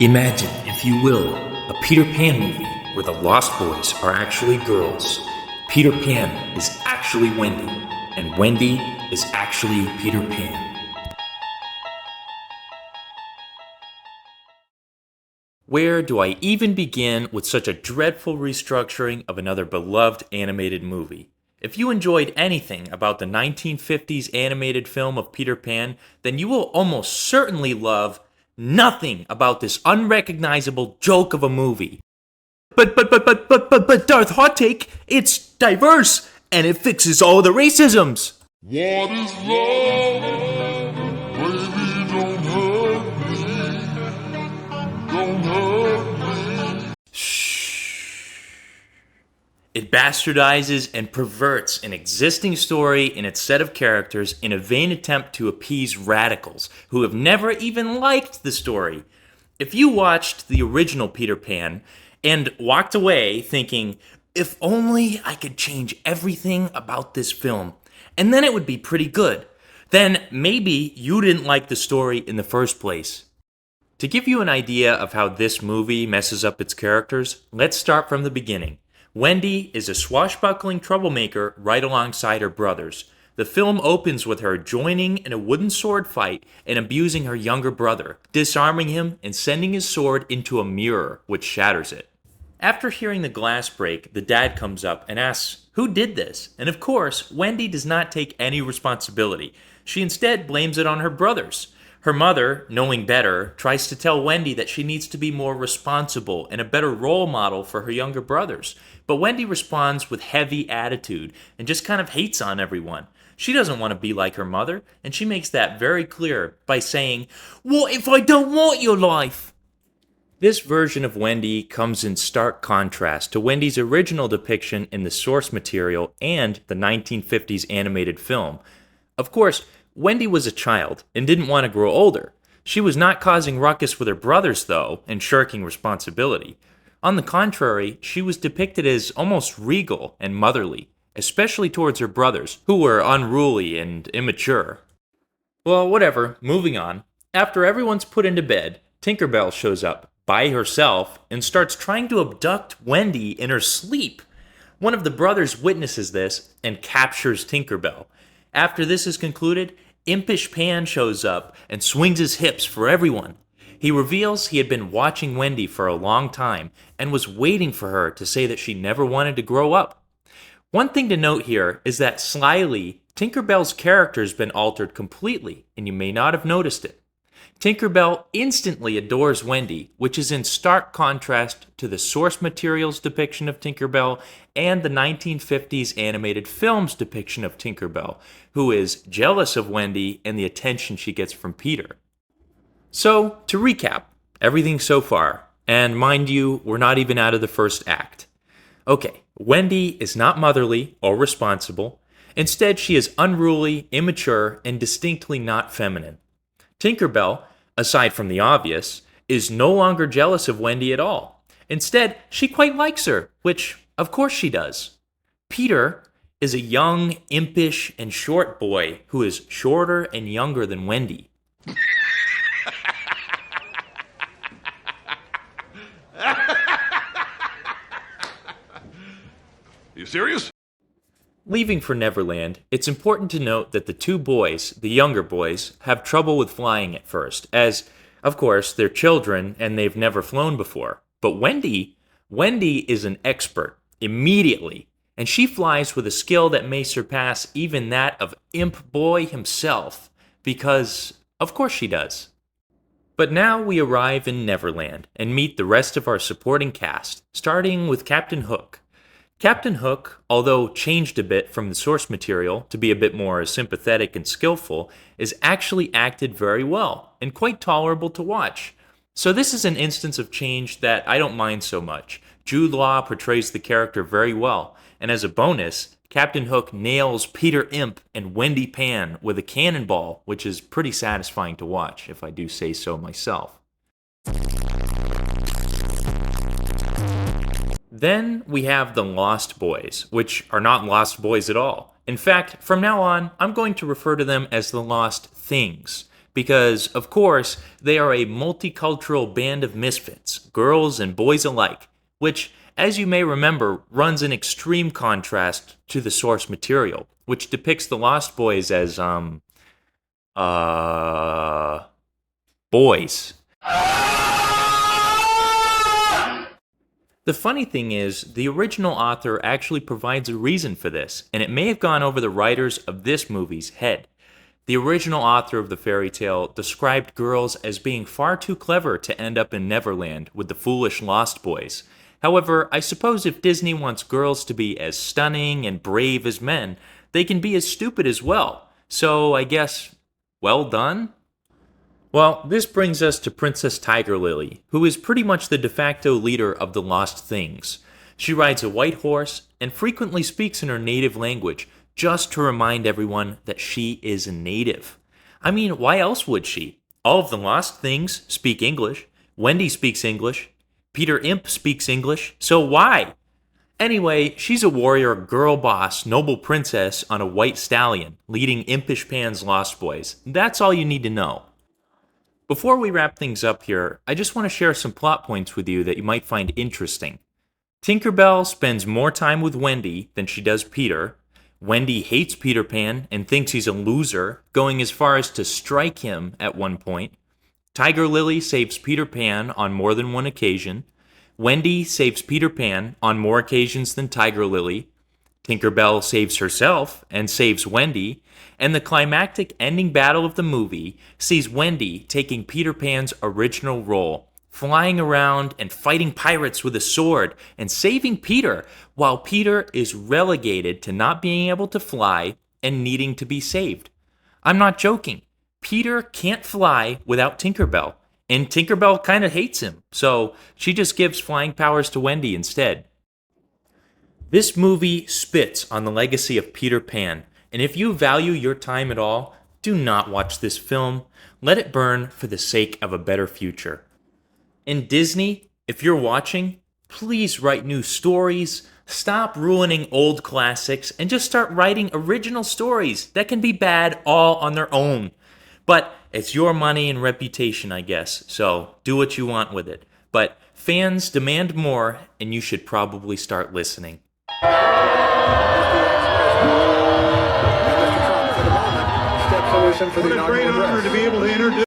Imagine, if you will, a Peter Pan movie where the Lost Boys are actually girls. Peter Pan is actually Wendy, and Wendy is actually Peter Pan. Where do I even begin with such a dreadful restructuring of another beloved animated movie? If you enjoyed anything about the 1950s animated film of Peter Pan, then you will almost certainly love nothing about this unrecognizable joke of a movie. But, Darth Hot Take, it's diverse, and it fixes all the racisms. What is love? Baby, don't hurt me. Don't hurt me. It bastardizes and perverts an existing story in its set of characters in a vain attempt to appease radicals who have never even liked the story. If you watched the original Peter Pan and walked away thinking, if only I could change everything about this film, and then it would be pretty good, then maybe you didn't like the story in the first place. To give you an idea of how this movie messes up its characters, let's start from the beginning. Wendy is a swashbuckling troublemaker right alongside her brothers. The film opens with her joining in a wooden sword fight and abusing her younger brother, disarming him and sending his sword into a mirror, which shatters it. After hearing the glass break, the dad comes up and asks, who did this? And of course, Wendy does not take any responsibility. She instead blames it on her brothers. Her mother, knowing better, tries to tell Wendy that she needs to be more responsible and a better role model for her younger brothers. But Wendy responds with heavy attitude and just kind of hates on everyone. She doesn't want to be like her mother, and she makes that very clear by saying, "What if I don't want your life?" This version of Wendy comes in stark contrast to Wendy's original depiction in the source material and the 1950s animated film. Of course, Wendy was a child and didn't want to grow older. She was not causing ruckus with her brothers, though, and shirking responsibility. On the contrary, she was depicted as almost regal and motherly, especially towards her brothers, who were unruly and immature. Well, whatever, moving on. After everyone's put into bed, Tinkerbell shows up by herself and starts trying to abduct Wendy in her sleep. One of the brothers witnesses this and captures Tinkerbell. After this is concluded, impish Pan shows up and swings his hips for everyone. He reveals he had been watching Wendy for a long time and was waiting for her to say that she never wanted to grow up. One thing to note here is that slyly, Tinkerbell's character's been altered completely, and you may not have noticed it. Tinkerbell instantly adores Wendy, which is in stark contrast to the source material's depiction of Tinkerbell and the 1950s animated film's depiction of Tinkerbell, who is jealous of Wendy and the attention she gets from Peter. So, to recap, everything so far, and mind you, we're not even out of the first act. Okay, Wendy is not motherly or responsible. Instead, she is unruly, immature, and distinctly not feminine. Tinkerbell, aside from the obvious, is no longer jealous of Wendy at all. Instead, she quite likes her, which, of course she does. Peter is a young, impish, and short boy who is shorter and younger than Wendy. You serious? Leaving for Neverland, it's important to note that the two boys, the younger boys, have trouble with flying at first, as, of course, they're children and they've never flown before. But Wendy is an expert, immediately, and she flies with a skill that may surpass even that of Imp Boy himself, because, of course she does. But now we arrive in Neverland and meet the rest of our supporting cast, starting with Captain Hook. Captain Hook, although changed a bit from the source material to be a bit more sympathetic and skillful, is actually acted very well and quite tolerable to watch. So this is an instance of change that I don't mind so much. Jude Law portrays the character very well, and as a bonus, Captain Hook nails Peter Imp and Wendy Pan with a cannonball, which is pretty satisfying to watch, if I do say so myself. Then we have the Lost Boys, which are not Lost Boys at all. In fact, from now on, I'm going to refer to them as the Lost Things, because, of course, they are a multicultural band of misfits, girls and boys alike, which, as you may remember, runs in extreme contrast to the source material, which depicts the Lost Boys as, boys. The funny thing is, the original author actually provides a reason for this, and it may have gone over the writers of this movie's head. The original author of the fairy tale described girls as being far too clever to end up in Neverland with the foolish Lost Boys. However, I suppose if Disney wants girls to be as stunning and brave as men, they can be as stupid as well. So I guess, well done? Well, this brings us to Princess Tiger Lily, who is pretty much the de facto leader of the Lost Things. She rides a white horse and frequently speaks in her native language, just to remind everyone that she is a native. I mean, why else would she? All of the Lost Things speak English. Wendy speaks English. Peter Imp speaks English. So why? Anyway, she's a warrior, girl boss, noble princess on a white stallion, leading Impish Pan's Lost Boys. That's all you need to know. Before we wrap things up here, I just want to share some plot points with you that you might find interesting. Tinkerbell spends more time with Wendy than she does Peter. Wendy hates Peter Pan and thinks he's a loser, going as far as to strike him at one point. Tiger Lily saves Peter Pan on more than one occasion. Wendy saves Peter Pan on more occasions than Tiger Lily. Tinkerbell saves herself and saves Wendy, and the climactic ending battle of the movie sees Wendy taking Peter Pan's original role, flying around and fighting pirates with a sword and saving Peter, while Peter is relegated to not being able to fly and needing to be saved. I'm not joking. Peter can't fly without Tinkerbell, and Tinkerbell kind of hates him, so she just gives flying powers to Wendy instead. This movie spits on the legacy of Peter Pan, and if you value your time at all, do not watch this film. Let it burn for the sake of a better future. And Disney, if you're watching, please write new stories, stop ruining old classics, and just start writing original stories that can be bad all on their own. But it's your money and reputation, I guess, so do what you want with it. But fans demand more, and you should probably start listening. For the great honor to be able to introduce